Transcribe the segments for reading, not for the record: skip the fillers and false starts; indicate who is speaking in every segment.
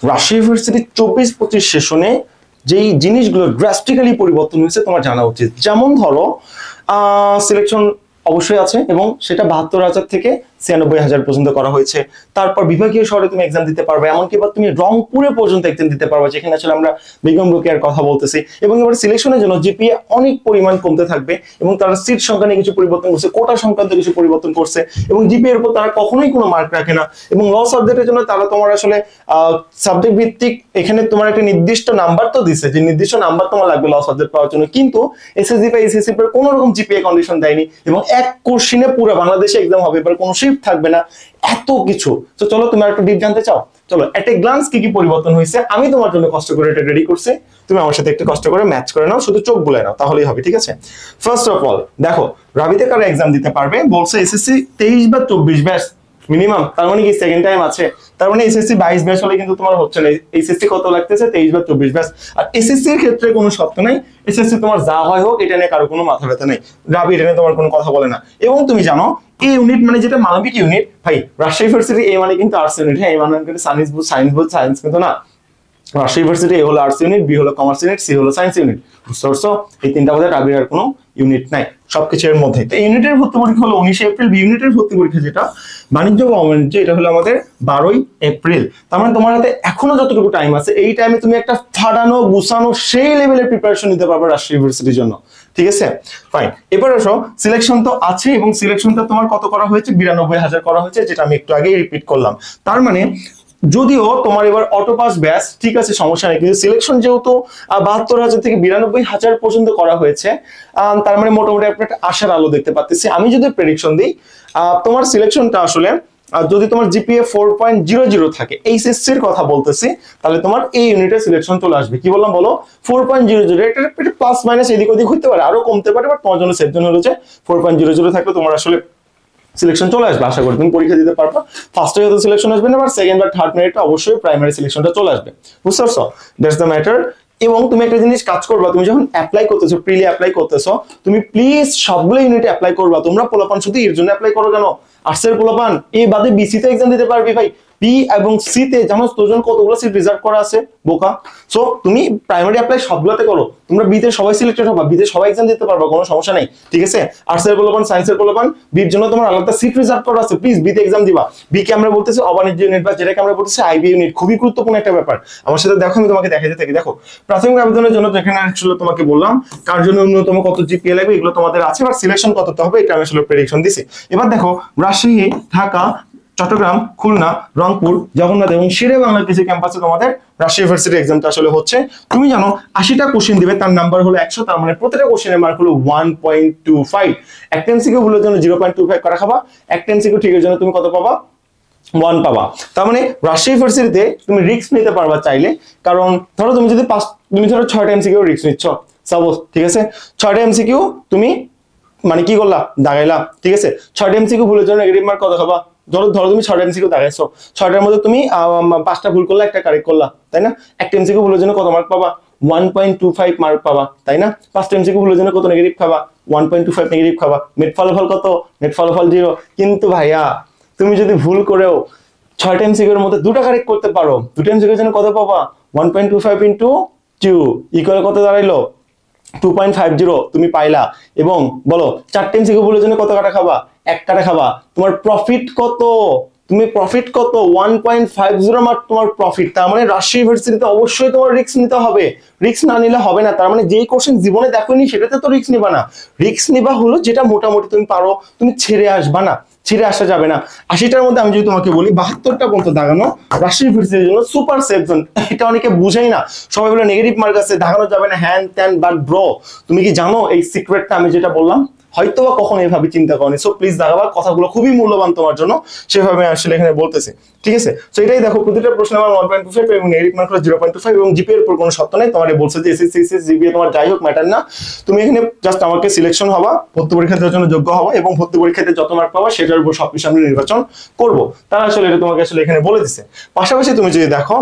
Speaker 1: Rajshahi university 24-25 সেশনে যেই জিনিসগুলো ড্রাস্টিক্যালি পরিবর্তন হয়েছে তোমার জানা উচিত। যেমন ধরো সিলেকশন অবশ্যই আছে এবং সেটা 72,000 থেকে 96,000 পর্যন্ত করা হয়েছে। তারপর বিভাগীয় শহরে তুমি এক্সাম দিতে পারবে, এমনকি এবার তুমি রংপুরে পর্যন্ত এক্সাম দিতে পারবে, যেখানে আসলে আমরা বেগম রোকেয়ার কথা বলতেছি। এবং এবার সিলেকশনের জন্য জিপিএ অনেক পরিমাণ কমতে থাকবে এবং তারা সিট সংখ্যা নিয়ে কিছু পরিবর্তন করছে, কোটা সংক্রান্ত কিছু পরিবর্তন করছে এবং জিপিএ এর উপর তারা কখনোই কোনো মার্ক রাখে না। এবং ল সাবজেক্টের জন্য তারা তোমার আসলে সাবজেক্ট ভিত্তিক এখানে তোমার একটা নির্দিষ্ট নাম্বার তো দিছে, যে নির্দিষ্ট নাম্বার তোমার লাগবে ল সাবজেক্ট পাওয়ার জন্য, কিন্তু এসএসসি বা এসএসসি এর কোনো রকম জিপিএ কন্ডিশন দেয়নি এবং এক কোশ্চেনে পুরো বাংলাদেশে এক্সাম হবে, এবার কোনো শিফট থাকবে না, এত কিছু। তো চলো তুমি একটু ডিপ জানতে চাও, চলো এট এ গ্লান্স কি কি পরিবর্তন হয়েছে আমি তোমার জন্য কষ্ট করে এটা রেডি করছি, তুমি আমার সাথে একটু কষ্ট করে ম্যাচ করে নাও, শুধু চোখ বুলায় নাও তাহলেই হবে, ঠিক আছে? ফার্স্ট অফ অল দেখো, রাবিতে কারা এক্সাম দিতে পারবে বলছে এসএসসি 23 বা 24 ব্যাচ মিনিমাম, তার মানে কি সেকেন্ড টাইম আছে, তার মানে এসএসসি 22 ব্যাচ হলে কিন্তু তোমার হচ্ছে না। এসএসসি কত লাগতেছে 23 বা 24 ব্যাচ। আর এসএসসি এর ক্ষেত্রে কোনো শর্ত নাই, এসএসসি তোমার যা হয় হোক এটা নিয়ে কারো কোনো মাথা ব্যথা নেই, রাবি এটা নিয়ে তোমার কোনো কথা বলে না। এবং তুমি জানো এই ইউনিট মানে যেটা মানবিক ইউনিট, ভাই রাজশাহী ইউনিভার্সিটি এ মানে কিন্তু আর্টস ইউনিট, হ্যাঁ এ মানে কিন্তু সায়েন্স কিন্তু না, রাজশাহী ইউনিভার্সিটি এ হলো আর্টস ইউনিট, বি হলো কমার্স ইউনিট, সি হলো সায়েন্স ইউনিট, বুঝতে পারছো? এই তিনটা বাদে রাবির আর কোনো ইউনিট নাই, সবকিছু এর মধ্যে। তো ইউনিটের ভর্তি পরীক্ষা হলো 19 এপ্রিল, বি ইউনিটের ভর্তি পরীক্ষা যেটা বাণিজ্য গভর্নমেন্ট, এটা হলো আমাদের 12 এপ্রিল। তার মানে তোমার হাতে এখনো যতটুকু টাইম আছে, এই টাইমে তুমি একটা ফাটানো গুছানো সেই লেভেলের প্রিপারেশন নিতে পারবে রাজশাহী ইউনিভার্সিটির জন্য, ঠিক আছে? ফাইন, এবার আসো সিলেকশন তো আছে এবং সিলেকশনটা তোমার কত করা হয়েছে, 92,000 করা হয়েছে, যেটা আমি একটু আগেই রিপিট করলাম। তার মানে যদিও তোমার এবার অটো পাস ব্যাচ ঠিক আছে সমস্যা নেই, কিন্তু সিলেকশন যেহেতু 72,000 থেকে 92,000 পর্যন্ত করা হয়েছে, তার মানে মোটামুটি একটা আশার আলো দেখতে পাচ্ছি। আমি যদি প্রেডিকশন দিই, তোমার সিলেকশনটা আসলে যদি তোমার জিপিএ 4.00 থাকে, এইচএসসি এর কথা বলতেছি, তাহলে তোমার এই ইউনিটের সিলেকশন চলে আসবে। কি বললাম বলো? 4.00, এটা প্লাস মাইনাস এদিক ওদিক হতে পারে, আরো কমতে পারে, বাট তোমার জন্য সেফ জোন হলো যে 4.00 থাকলে তোমার আসলে সিলেকশন চলে আসবে, আশা করি তুমি পরীক্ষা দিতে পারবা। ফার্স্টে হয়তো সিলেকশন আসবে না, বাট সেকেন্ড বা থার্ড মেরিটে অবশ্যই প্রাইমারি সিলেকশনটা চলে আসবে, বুঝতে পারছো? That's the matter. এবং তুমি একটা জিনিস কাজ করবা, তুমি যখন অ্যাপ্লাই করতেছো, প্রিলি অ্যাপ্লাই করতেছো, তুমি প্লিজ সবগুলো ইউনিটে অ্যাপ্লাই করবা। তোমরা পোলাপান শুধু এর জন্য অ্যাপ্লাই করো কেন, আর্টসের পোলাপান এই বাদে বিসি তে এক্সাম দিতে পারবি ভাই, বি এবং সি তে জানো তোর জন্য কতগুলো সিট রিজার্ভ করা আছে বোকা। সো তুমি প্রাইমারি অ্যাপ্লাই সবগুলোতে করো, তোমরা বি তে সবাই সিলেক্টেড হবা, বি তে সবাই এক্সাম দিতে পারবা, কোনো সমস্যা নেই, ঠিক আছে? আর্টসের পোলাপান, সায়েন্সের পোলাপান, বির জন্য তোমার আলাদা সিট রিজার্ভ করা আছে, প্লিজ বি তে এক্সাম দিবা। বি কে আমরা বলতেছি অবাণিজ্য ইউনিট বা যেটাকে আমরা বলতেছি আইবি ইউনিট, খুবই গুরুত্বপূর্ণ একটা ব্যাপার। আমার সাথে দেখো, আমি তোমাকে দেখাতে থাকি। দেখো প্রাথমিক আবেদনের জন্য যেখানে আসলে তোমাকে বললাম কার জন্য ন্যূনতম কত জিপিএ লাগবে, এগুলো তোমাদের আছে, বাট সিলেকশন কতটা হবে এটা আমি আসলে প্রেডিকশন দিছি। এবার দেখো রাজশাহী, ঢাকা, চট্টগ্রাম, খুলনা, রংপুর, জগন্নাথ এবং শেরে বাংলার কিছু ক্যাম্পাসে তোমাদের রাজশাহী ইউনিভার্সিটি এক্সামটা আসলে হচ্ছে। তুমি জানো 80টা কোশ্চেন দিবে, তার নাম্বার হলো 100, তার মানে প্রত্যেকটা কোশ্চেনের মার্ক হলো 1.25। একটা এমসিকিউ ভুলের জন্য 0.25 করা খাবা, একটা এমসিকিউ ঠিকের জন্য তুমি কত পাবা? 1 পাবা। তার মানে রাজশাহী ইউনিভার্সিটিতে তুমি রিস্ক নিতে পারবা চাইলে, কারণ ধরো তুমি যদি তুমি ধরো 6টা এমসিকিউ রিস্ক নিচ্ছ সাপোজ, ঠিক আছে? 6টা এমসিকিউ তুমি মানে কি করলা, দাগাইলা, ঠিক আছে? 6টা এমসিকিউ ভুলের জন্য নেগেটিভ মার্ক কত খাবা? ধরো তুমি 6টা এমসিকিউ দাগাইছো, 6টার মধ্যে তুমি 5টা ভুল করলা, একটা কারেক্ট করলা, তাই না? একটা এমসিকিউ ভুলের জন্য কত মার্ক পাবা? 1.25 মার্ক পাবা, তাই না? 5টা এমসিকিউ ভুলের জন্য কত নেগেটিভ খাবা? 1.25 নেগেটিভ খাবা। নেট ফলাফল কত? নেট ফলাফল 0। কিন্তু ভাইয়া তুমি যদি ভুল করেও 6টা এমসিকিউ এর মধ্যে 2টা কারেক্ট করতে পারো, 2টা এমসিকিউ এর জন্য কত পাবা? 1.25 ইনটু 2 ইকুয়াল কত দাঁড়াইলো? 2.50 তুমি পাইলা। এবং বলো 4টা এমসিকিউ ভুলের জন্য কত কাটা খাবা? 1 কাটা খাবা। তোমার প্রফিট কত? তুমি প্রফিট কত? 1.50 মার্ক তোমার প্রফিট। তার মানে রাজশাহী ইউনিভার্সিটিতে অবশ্যই তোমার রিস্ক নিতে হবে, রিস্ক না নিলে হবে না। তার মানে যেই কোশ্চেন জীবনে দেখোনি সেটাতে তো রিস্ক নিবা না, রিস্ক নিবা হলো যেটা মোটামুটি তুমি পারো, তুমি ছেড়ে আসবা না, ছেড়ে আসা যাবে না। 80টার মধ্যে আমি যদি তোমাকে বলি 72টা পর্যন্ত দাগানো রাজশাহী ইউনিভার্সিটির জন্য সুপার সেফ জোন। এটা অনেকে বুঝেই না, সবাই বলে নেগেটিভ মার্ক আছে, দাগানো যাবে না, হ্যান ত্যান, বাট ব্রো তুমি কি জানো এই সিক্রেটটা আমি যেটা বললাম হয়তো বা কখনো এভাবে চিন্তা করনি। সো প্লিজ দাগাবার কথাগুলো খুবই মূল্যবান তোমার জন্য, সেভাবে আসলে এখানে বলতেছি, ঠিক আছে? সো এটাই দেখো, প্রতিটা প্রশ্ন আমার 1.25 এবং নেগেটিভ মার্ক হলো 0.25 এবং জিপিএ এর উপর কোনো শর্ত নাই। তোমার বলছে যে এসএসসি জিপিএ তোমার যাই হোক ম্যাটার না, তুমি এখানে জাস্ট আমাকে সিলেকশন হবা, ভর্তি পরীক্ষা দেওয়ার জন্য যোগ্য হবা এবং ভর্তি পরীক্ষাতে যত মার্ক পাবা সেটার উপর সবকিছু আমি নির্বাচন করব। তারা আসলে এটা তোমাকে আসলে এখানে বলে দিছে। পাশাপাশি তুমি যদি দেখো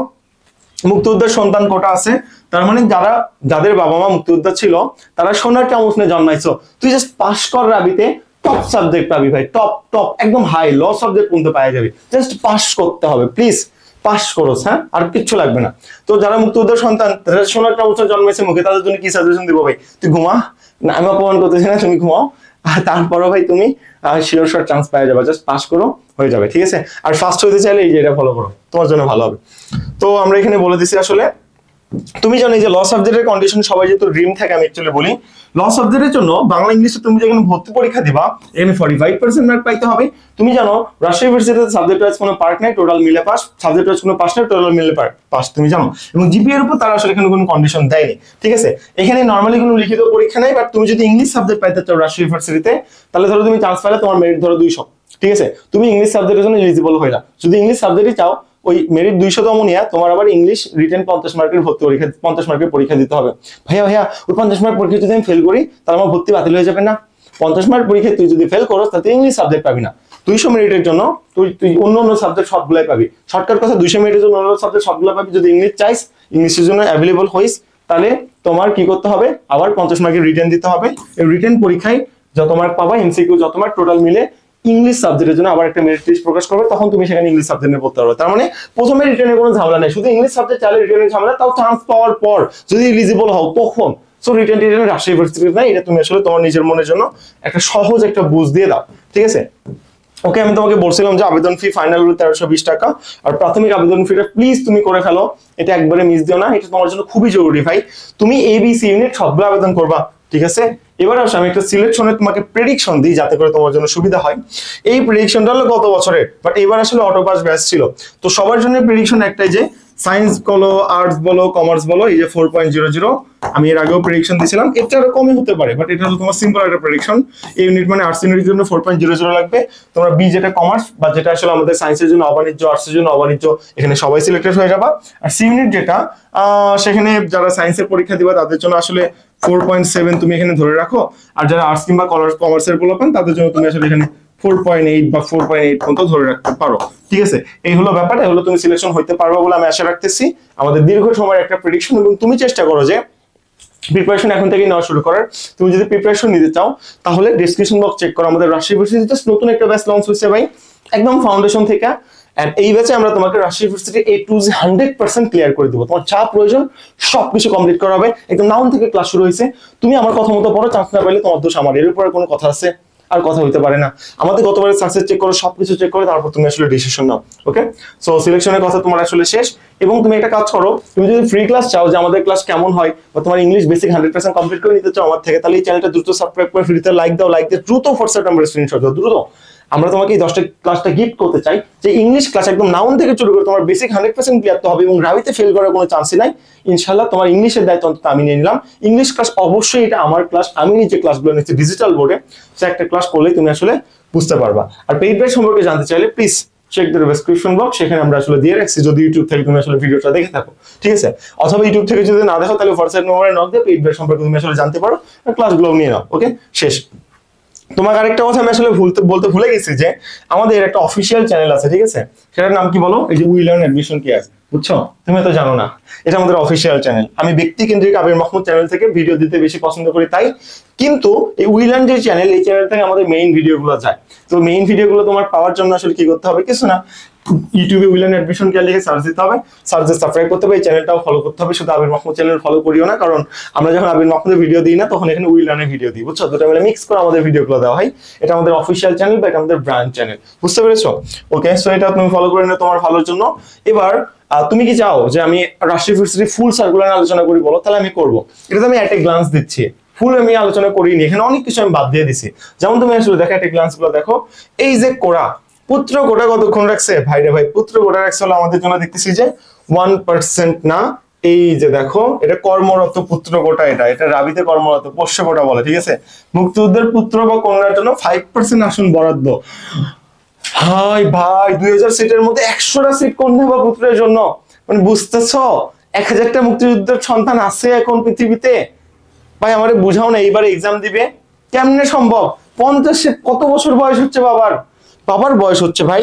Speaker 1: মুক্তিযোদ্ধার সন্তান কোটা আছে, তার মানে যাদের বাবা মা মুক্তিযোদ্ধা ছিল তারা সোনার চামচ নিয়ে জন্মাইছো, তুই জাস্ট পাস কর রাবিতে, টপ সাবজেক্ট পাবি ভাই, টপ একদম হাই ল সাবজেক্ট পর্যন্ত পাওয়া যাবে, জাস্ট পাস করতে হবে, প্লিজ পাস করোস, হ্যাঁ, আর কিচ্ছু লাগবে না। তো যারা মুক্তিযোদ্ধার সন্তান, যারা 16টা বছর জন্মেছে মুখে, তাদের জন্য কি সাজেশন দিব ভাই? তুই ঘুমা, না আমি অপমান করতেছি না, তুমি ঘুমাও, আর তারপরও ভাই তুমি শিওর শর্ট চান্স পাওয়া যাবে, জাস্ট পাস করো, হয়ে যাবে, ঠিক আছে। আর ফার্স্ট হতে চাইলে এই যে এটা ফলো করো, তোমার জন্য ভালো হবে। তো আমরা এখানে বলে দিছি আসলে তুমি জানো যে ল সাবজেক্টের কন্ডিশন সবাই যেহেতু ড্রিম থাকে, আমি অ্যাকচুয়ালি বলি ল সাবজেক্টের জন্য বাংলা ইংলিশে তুমি যখন ভর্তি পরীক্ষা দিবা এখানে 45% মার্ক পাইতে হবে। তুমি জানো রাজশাহী ইউনিভার্সিটিতে সাবজেক্ট ওয়াইজ কোনো পার্ট নাই, টোটাল মিলে পাস, সাবজেক্ট ওয়াইজ কোনো পাস নাই, টোটাল মিলে পাস, তুমি জানো। এবং জিপিএ এর উপর তারা আসলে এখানে কোনো কন্ডিশন দেয়নি, ঠিক আছে। এখানে নরমালি কোনো লিখিত পরীক্ষা নাই, বাট তুমি যদি ইংলিশ সাবজেক্ট পাইতে চাও রাজশাহী ইউনিভার্সিটিতে, তাহলে ধরো তুমি চান্স পাইলে, তোমার মেরিট ধরো 200, ঠিক আছে, তুমি ইংলিশ সাবজেক্টের জন্য এলিজিবল হইলা। যদি ইংলিশ সাবজেক্টই চাও, ওই মেরিট 200তম নিয়ে তোমার আবার ইংলিশ রিটেন 50 মার্কের ভর্তি পরীক্ষা, 50 মার্কের পরীক্ষা দিতে হবে। ভাইয়া ওই 50 মার্ক পরীক্ষা যদি আমি ফেল করি তাহলে আমার ভর্তি বাতিল হয়ে যাবে না? 50 মার্ক পরীক্ষায় তুই যদি ফেল করো তাতে ইংলিশ সাবজেক্ট পাবি না, 200 মিনিটের জন্য তুই অন্য সাবজেক্ট সবগুলাই পাবি। শর্টকাট কথা, 200 মিনিটের জন্য অন্য সাবজেক্ট সবগুলো পাবি। যদি ইংলিশ চাইস, ইংলিশের জন্য অ্যাভেলেবল হইস, তাহলে তোমার কি করতে হবে, আবার 50 মার্কের রিটেন দিতে হবে। এই রিটেন পরীক্ষায় যত মার্ক পাবা, এমসিকিউ যত মার্ক, টোটাল মিলে ইংলিশ সাবজেক্টের জন্য আবার একটা মেরিট লিস্ট প্রকাশ করবে, তখন তুমি সেখানে ইংলিশ সাবজেক্ট নিয়ে পড়তে পারবে। তার মানে প্রথমে রিটেনের কোনো ঝামেলা নেই, শুধু ইংলিশ সাবজেক্ট চাইলে রিটেনের ঝামেলা, তাও চান্স পাওয়ার পর যদি এলিজিবল হও তখন। সো রিটেন রাজশাহী ইউনিভার্সিটি না, এটা তুমি আসলে তোমার নিজের মনের জন্য একটা সহজ একটা বুঝ দিয়ে দাও, ঠিক আছে। ওকে, আমি তোমাকে বলছিলাম যে আবেদন ফি ফাইনাল হলো 1320 টাকা, আর প্রাথমিক আবেদন ফিটা প্লিজ তুমি করে ফেলো, এটা একবারে মিস দিও না, এটা তোমার জন্য খুবই জরুরি ভাই। তুমি ABC ইউনিট সবগুলো আবেদন করবা, ঠিক আছে। এবার আসলে আমি একটা সিলেকশনে তোমাকে প্রেডিকশন দিই যাতে করে তোমার জন্য সুবিধা হয়। এই প্রেডিকশনটা হলো গত বছরের, বাট এবার আসলে অটো পাস ব্যাচ ছিল, তো সবার জন্য প্রেডিকশন একটাই যে সায়েন্স বলো, আর্টস বলো, কমার্স বলো, এই যে 4.00 আমি এর আগেও প্রেডিকশন দিয়েছিলাম, এটা আরো কমই হতে পারে, বাট এটা হলো তোমার সিম্পল একটা প্রেডিকশন। এই ইউনিট মানে আর্টস ইউনিটের জন্য 4.00 লাগবে। তোমরা বি যেটা কমার্স বা যেটা আসলে আমাদের সায়েন্সের জন্য অবাণিজ্য, আর্টসের জন্য অবাণিজ্য, এখানে সবাই সিলেক্টেড হয়ে যাবা। আর সি ইউনিট যেটা, সেখানে যারা সায়েন্সের পরীক্ষা দিবা তাদের জন্য আসলে 4.7 তুমি এখানে ধরে রাখো, আর যারা আর্টস কিংবা কমার্সের পোলাপান তাদের জন্য তুমি আসলে এখানে 4.8 বা 4.8 পর্যন্ত ধরে রাখতে পারো, ঠিক আছে। এই হলো ব্যাপার, এই হলো তুমি সিলেকশন হইতে পারবে বলে আমি আশা রাখতেছি। আমাদের দীর্ঘ সময়ের একটা প্রেডিকশন, এবং তুমি চেষ্টা করো যে প্রিপারেশন এখন থেকেই নেওয়া শুরু করার। তুমি যদি প্রিপারেশন নিতে চাও তাহলে ডেসক্রিপশন বক্স চেক করো, আমাদের রাজশাহী ইউনিভার্সিটিতে নতুন একটা ব্যাচ লঞ্চ হয়েছে ভাই, একদম ফাউন্ডেশন থেকে। এন্ড এই ব্যাচে আমরা তোমাকে Rajshahi university A to Z 100% clear করে দেবো, তোমার যা প্রয়োজন সবকিছু কমপ্লিট করা হবে, একদম নাউন থেকে ক্লাস শুরু হয়েছে। তুমি আমার কথা মতো পড়ো, চান্স না পেলে তোমার দোষ আমার, এর উপরে কোনো কথা আছে? আর কথা হইতে পারে না। আমাদের গতবারের সাকসেস চেক করো, সবকিছু চেক করে তারপর তুমি আসলে ডিসিশন নাও। ওকে, সো সিলেকশনের কথা তোমার আসলে শেষ। এবং তুমি একটা কাজ করো, তুমি যদি ফ্রি ক্লাস চাও যে আমাদের ক্লাস কেমন হয়, বা তোমার ইংলিশ বেসিক 100% কমপ্লিট করে নিতে চাও আমার থেকে, তাহলে এই চ্যানেলটা দ্রুত সাবস্ক্রাইব করে ফ্রিতে লাইক দাও, লাইক দিয়ে দ্রুত হোয়াটসঅ্যাপ নাম্বারে স্ক্রিনশট দাও দ্রুত। আমরা তোমাকে এই 10টা ক্লাসটা গিফট করতে চাই, যে ইংলিশ ক্লাস একদম নাউন থেকে শুরু করে তোমার বেসিক 100% ক্লিয়ার হবে, এবং রাবিতে ফেল করার কোনো চান্সই নাই ইনশাআল্লাহ। তোমার ইংলিশের দায়িত্ব অন্তত আমি নিয়ে নিলাম। ইংলিশ ক্লাস অবশ্যই এটা আমার ক্লাস, আমি নিজে ক্লাসগুলো নিচ্ছি ডিজিটাল বোর্ডে, সে একটা ক্লাস করলেই তুমি আসলে বুঝতে পারবা। আর পেইড ব্যাচ সম্পর্কে জানতে চাইলে please check the description box, সেখানে আমরা আসলে দিয়ে রাখছি, যদি ইউটিউব থেকে তুমি আসলে ভিডিওটা দেখে থাকো, ঠিক আছে। অথবা ইউটিউব থেকে যদি না দেখো তাহলে হোয়াটসঅ্যাপ নম্বরে নক দিয়ে পেইড ব্যাচ সম্পর্কে তুমি আসলে জানতে পারো, ক্লাসগুলো নিয়ে নাও। ওকে, শেষ। তোমাকে আরেকটা কথা আমি আসলে বলতে ভুলে গেছি, যে আমাদের একটা অফিসিয়াল চ্যানেল আছে, ঠিক আছে, সেটার নাম কি বলো? এই যে উই লার্ন অ্যাডমিশন কেয়ার, বুঝছো? তুমি তো জানো না, এটা আমাদের অফিসিয়াল চ্যানেল। আমি ব্যক্তি কেন্দ্রিক আবির মাহমুদ চ্যানেল থেকে ভিডিও দিতে বেশি পছন্দ করি, তাই কিন্তু এই উই লার্ন যে চ্যানেল, এই চ্যানেল থেকে আমাদের মেইন ভিডিওগুলো যায়। তো মেইন ভিডিওগুলো তোমার পাওয়ার জন্য আসলে কি করতে হবে? কিছু না, ইউটিউবে উই লার্ন অ্যাডমিশন কেয়ার লিখে সার্চ দিতে হবে, সার্চে সাবস্ক্রাইব করতে হবে, এই চ্যানেলটাও ফলো করতে হবে। শুধু আবির মাহমুদ চ্যানেল ফলো করিও না, কারণ আমরা যখন আবির মাহমুদের ভিডিও দিই না তখন এখানে উই লার্নের ভিডিও দিই, বুঝছো? দুটো মিলে মিক্স করে আমাদের ভিডিওগুলো দেওয়া হয়। এটা আমাদের অফিসিয়াল চ্যানেল বা এটা আমাদের ব্র্যান্ড চ্যানেল, বুঝতে পেরেছো? ওকে, সো এটা তুমি ফলো করে নাও তোমার ভালোর জন্য। এবার তুমি কি চাও যে আমি রাজশাহী ইউনিভার্সিটি ফুল সার্কুলার আলোচনা করি? বলো, তাহলে আমি করবো। এটা তো আমি একটা গ্লান্স দিচ্ছি, ফুল আমি আলোচনা করিনি, এখানে অনেক কিছু আমি বাদ দিয়ে দিছি। যেমন তুমি আসলে দেখো, একটা গ্লান্স গুলো দেখো, এই যে কোড়া পুত্র কোটা কতক্ষণ রাখছে ভাই রে ভাই, পুত্র কোটা রাখছে হলো আমাদের জন্য দেখতেছি যে 1% না, এই যে দেখো এটা কর্মরত পুত্র কোটা, এটা রাবিতে কর্মরত পোষ্য কোটা বলে, ঠিক আছে। মুক্তিযুদ্ধের পুত্র বা কন্যার জন্য 5% আসন বরাদ্দ। হাই ভাই, 2000 সিটের মধ্যে 100টা সিট কন্যা বা পুত্রের জন্য, মানে বুঝতেছো 1000টা মুক্তিযুদ্ধের সন্তান আছে এখন পৃথিবীতে। ভাই আমারে বুঝাও না, এইবার এক্সাম দিবে কেমনে সম্ভব? 50 কত বছর বয়স হচ্ছে বাবার বয়স হচ্ছে ভাই,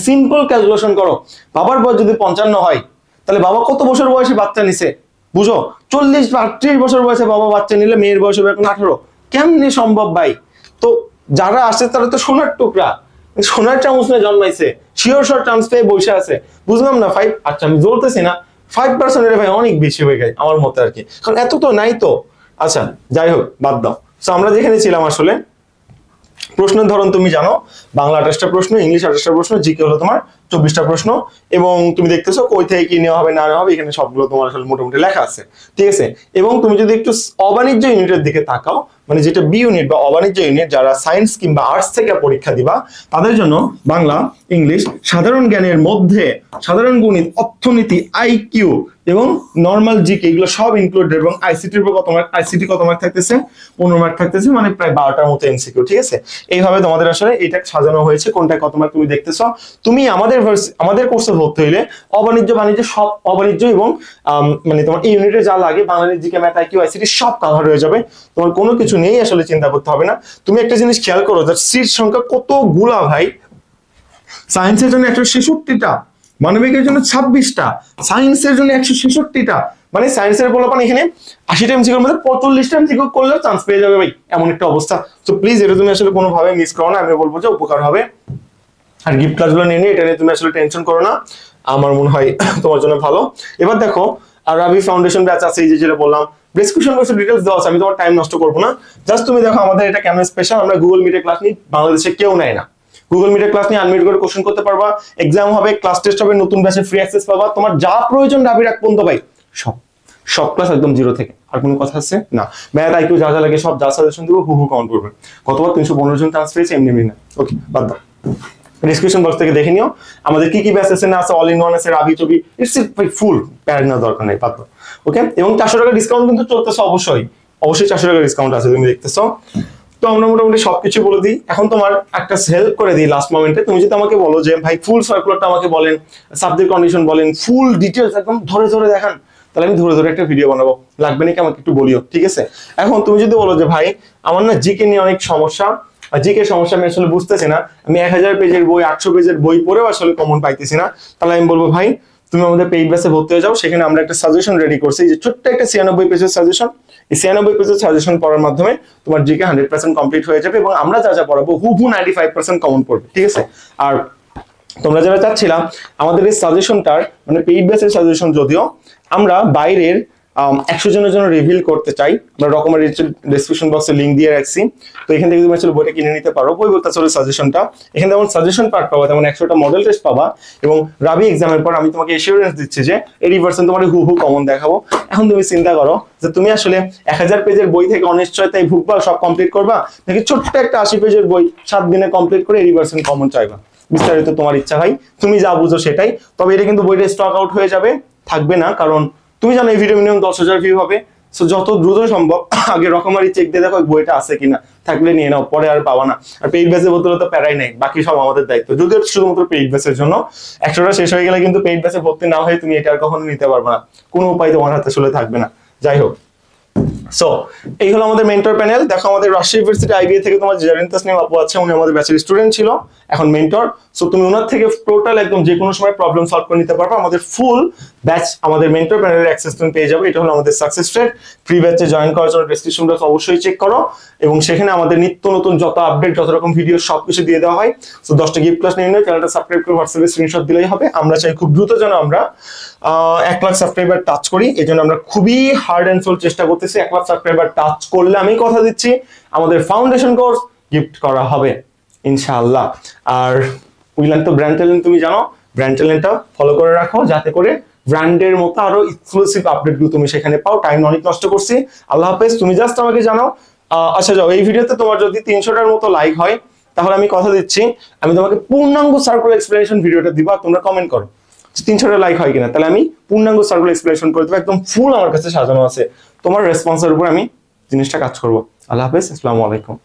Speaker 1: সিম্পল ক্যালকুলেশন করো। বাবার বয়স যদি 55 হয়, তাহলে বাবা কত বছর বয়সে বাচ্চা নিছে বুঝো? 40 বা 38 বছর বয়সে বাবা বাচ্চা নিলে মেয়ের বয়স হবে এখন 18। কেমনে সম্ভব ভাই? তো যারা আসছে তারা তো সোনার টুকরা, সোনার চামচ নিয়ে জন্মাইছে, শিওর শর্ট চান্স পেয়ে বসে আছে। বুঝলাম না 5, আচ্ছা আমি জ্বলতেছি না, 5% এর ভাই অনেক বেশি হয়ে গেছে আমার মতে আর কি, কারণ এত তো নাই তো। আচ্ছা যাই হোক বাদ দাও। তো আমরা যেখানে ছিলাম আসলে, প্রশ্নের ধরন তুমি জানো, বাংলা 28টা প্রশ্ন, ইংলিশ 28টা প্রশ্ন, জিকে হলো তোমার 24টা প্রশ্ন, এবং তুমি দেখতেছো কই থেকে কি নেওয়া হবে না নেওয়া হবে এখানে সবগুলো তোমার আসলে মোটামুটি লেখা আছে, ঠিক আছে। এবং তুমি যদি একটু অবাণিজ্য ইউনিটের দিকে তাকাও, মানে যেটা বি ইউনিট বা অবাণিজ্য ইউনিট, যারা সায়েন্স কিংবা আর্টস থেকে পরীক্ষা দিবা তাদের জন্য বাংলা, ইংলিশ, সাধারণ জ্ঞানের মধ্যে সাধারণ গণিত, অর্থনীতি, আইকিউ এবং নরমাল জিকে এগুলো সব ইনক্লুডেড, এবং আইসিটির উপর কত মার্ক, আইসিটি কত মার্ক থাকতেছে, 15 মার্ক থাকতেছে, মানে প্রায় 12টার মতো এমসিকিউ, ঠিক আছে। এইভাবে তোমাদের আসলে এটা সাজানো হয়েছে, কোনটা কত মার্ক তুমি দেখতেছো। তুমি আমাদের কোর্সে ভর্তি হইলে অবাণিজ্য বাণিজ্য সব, অবাণিজ্য এবং মানে তোমার এই ইউনিটে যা লাগে Bangla, GK, math, IQ, ICT সব কভার হয়ে যাবে, তোমার কোনো কিছু নেই আসলে চিন্তা করতে হবে না। তুমি একটা জিনিস খেয়াল করো, যে সিট সংখ্যা কতগুলা ভাই, সায়েন্সের জন্য 166টা, মানবিকের জন্য 26টা, সায়েন্সের জন্য 166টা, মানে সায়েন্সের পোলাপান এখানে 80টা এমসিকিউর মধ্যে 45টা এমসিকিউ করলেও চান্স পেয়ে যাবে ভাই, এমন একটা অবস্থা। তো প্লিজ এটা তুমি আসলে কোনোভাবে মিস করো না, আমি বলবো যে উপকার হবে। আর গিফট ক্লাসগুলো নিয়ে এটা নিয়ে তুমি আসলে টেনশন করো না, আমার মনে হয় তোমার জন্য ভালো। এবার দেখো, আর রাবি ফাউন্ডেশন ব্যাচ আছে, এই যে যেটা বললাম, ডেসক্রিপশন বক্সে ডিটেইলস দেওয়া আছে, আমি তোমার টাইম নষ্ট করবো না। জাস্ট তুমি দেখো আমাদের এটা কেন স্পেশাল, আমরা গুগল মিটে ক্লাস নিই, বাংলাদেশে কেউ নেয় না। গুগল মিটের ক্লাস নিয়ে আনমিউট করে কোশ্চেন করতে পারবা, এক্সাম হবে, ক্লাস টেস্ট হবে, নতুন ব্যাচে ফ্রি অ্যাক্সেস পাবা, তোমার যা প্রয়োজন রাবি রাখ পর্যন্ত ভাই সব সব ক্লাস একদম জিরো থেকে। আর কোনো কথা আছে না, ম্যাথ আইকিউ যা যা লাগে সব, যা সাজেশন দেবো হু কাউন্ট করবে। গতবার 315 জন চান্স পেয়েছে, এমনি এমনি না। ওকে বাদ দাও, ডিসক্রিপশন বক্স থেকে দেখে নিও আমাদের কি কি ব্যাচ আছে না আছে, অল ইন ওয়ান আছে, রাবি চবি, ইটস ফুল প্যারাগ নেওয়ার দরকার নেই, বাদ দাও। ওকে, এবং 400 টাকা ডিসকাউন্ট কিন্তু চলতেছে, অবশ্যই 400 টাকা ডিসকাউন্ট আছে, তুমি দেখতেছো। তো আমরা মোটামুটি সবকিছু বলে দিই। এখন তোমার একটা হেল্প করে দিই লাস্ট মোমেন্টে, তুমি যদি আমাকে বলো যে ভাই ফুল সার্কুলারটা আমাকে বলেন, সাবজেক্ট কন্ডিশন বলেন, ফুল ডিটেলস একদম ধরে ধরে দেখান, তাহলে আমি ধরে ধরে একটা ভিডিও বানাবো, লাগবে নাকি আমাকে একটু বলিও, ঠিক আছে। এখন তুমি যদি বলো যে ভাই আমার না জিকে নিয়ে অনেক সমস্যা, জিকে সমস্যা আমি আসলে বুঝতেছি না, আমি 1000 পেজের বই 800 পেজের বই পড়েও আসলে কমন পাইতেছি না, তাহলে আমি বলবো ভাই তুমি আমাদের পেইড ব্যাচে ভর্তি হয়ে যাও, সেখানে আমরা একটা সাজেশন রেডি করছি, যে ছোট্ট একটা 96 পেজের সাজেশন, এই 96 পেজের সাজেশন পড়ার মাধ্যমে তোমার জিকে 100% কমপ্লিট হয়ে যাবে, এবং আমরা যা যা পড়াবো হুবহু 95% কমন পড়বে, ঠিক আছে। আর তোমরা যারা চাচ্ছিলাম আমাদের এই সাজেশনটার মানে পেইড ব্যাচের সাজেশন, যদিও আমরা বাইরের 100 জনের জন্য রিভিল করতে চাই, আমরা রকমের ডেসক্রিপশন বক্সে লিংক দিয়ে রাখছি, তো এখান থেকে তুমি আসলে বইটা কিনে নিতে পারো। বই বলতে আসলে সাজেশনটা, এখানে যেমন সাজেশন পার্ট পাবা, তেমন 100টা মডেল টেস্ট পাবা, এবং রাবি এক্সামের পর আমি তোমাকে এসিউরেন্স দিচ্ছি যে 80% তোমার হুবহু কমন দেখাবো। এখন তুমি চিন্তা করো যে তুমি আসলে 1000 পেজের বই থেকে অনিশ্চয়তায় ভুগবা, সব কমপ্লিট করবা, নাকি ছোট্ট একটা 80 পেজের বই 7 দিনে কমপ্লিট করে 80% কমন চাইবা। বিস্তারিত তোমার ইচ্ছা ভাই, তুমি যা বুঝো সেটাই। তবে এটা কিন্তু বইটা স্টক আউট হয়ে যাবে, থাকবে না, কারণ তুমি জানো এই ভিডিও মিনিমাম 10,000 ভিউ হবে। সো যত দ্রুত সম্ভব আগে রকমারি চেক দিয়ে দেখো বইটা আছে কিনা, থাকলে নিয়ে নাও, পরে আর পাবা না। আর পেইড ব্যাচে ভর্তি হলে তো প্যারাই নাই, বাকি সব আমাদের দায়িত্ব, যদিও শুধুমাত্র পেইড ব্যাচের জন্য। 100টা শেষ হয়ে গেলে কিন্তু পেইড ব্যাচে ভর্তি না হয়ে তুমি এটা আর কখনো নিতে পারবে না, কোনো উপায় তোমার হাতে আসলে থাকবে না। যাই হোক, সো এই হলো আমাদের মেন্টর প্যানেল। দেখো আমাদের রাজশাহী ইউনিভার্সিটি আইবিএ থেকে তোমার জেরিন তাসনিম আপু আছে, উনি আমাদের ব্যাচের স্টুডেন্ট ছিল, এখন মেন্টর। সো তুমি ওনার থেকে টোটাল একদম যে কোনো সময় প্রবলেম সলভ করে নিতে পারবে। আমাদের ফুল ব্যাচ, আমাদের মেন্টর প্যানেলের অ্যাক্সেস তুমি পেয়ে যাবে। এটা হলো আমাদের সাকসেস রেট। ফ্রি ব্যাচে জয়েন করার জন্য ডেসক্রিপশন বক্স অবশ্যই চেক করো, এবং সেখানে আমাদের নিত্য নতুন যত আপডেট, যত রকম ভিডিও সবকিছু দিয়ে দেওয়া হয়। সো 10টা গিফট ক্লাস নিয়ে নিও, চ্যানেলটা সাবস্ক্রাইব করে হোয়াটসঅ্যাপে স্ক্রিনশট দিলেই হবে। আমরা চাই খুব দ্রুত যেন আমরা 1 লাখ সাবস্ক্রাইবার টাচ করি, এই জন্য আমরা খুবই হার্ড অ্যান্ড সোল চেষ্টা করতেছি। 1 লাখ সাবস্ক্রাইবার টাচ করলে আমি কথা দিচ্ছি আমাদের ফাউন্ডেশন কোর্স গিফট করা হবে ইনশাআল্লাহ। আর উইলান তো ব্র্যান্ড ট্যালেন্ট তুমি জানো, ব্র্যান্ড ট্যালেন্টটা ফলো করে রাখো, যাতে করে ব্র্যান্ডের মতো আরো এক্সক্লুসিভ আপডেটগুলো তুমি সেখানে পাও। টাইম অনেক নষ্ট করছি, আল্লাহ হাফেজ। তুমি জাস্ট আমাকে জানাও। আচ্ছা যাও, এই ভিডিওতে তোমার যদি 300টার মতো লাইক হয়, তাহলে আমি কথা দিচ্ছি আমি তোমাকে পূর্ণাঙ্গ সার্কুলার এক্সপ্লেনেশন ভিডিওটা দিবা। তোমরা কমেন্ট করো 300টা লাইক হয় কিনা, তাহলে আমি পূর্ণাঙ্গ সার্কুলার এক্সপ্লেনেশন করে দেবো, একদম ফুল আমার কাছে সাজানো আছে। তোমার রেসপন্সের উপর আমি জিনিসটা কাজ করবো। আল্লাহ হাফেজ, আসসালামু আলাইকুম।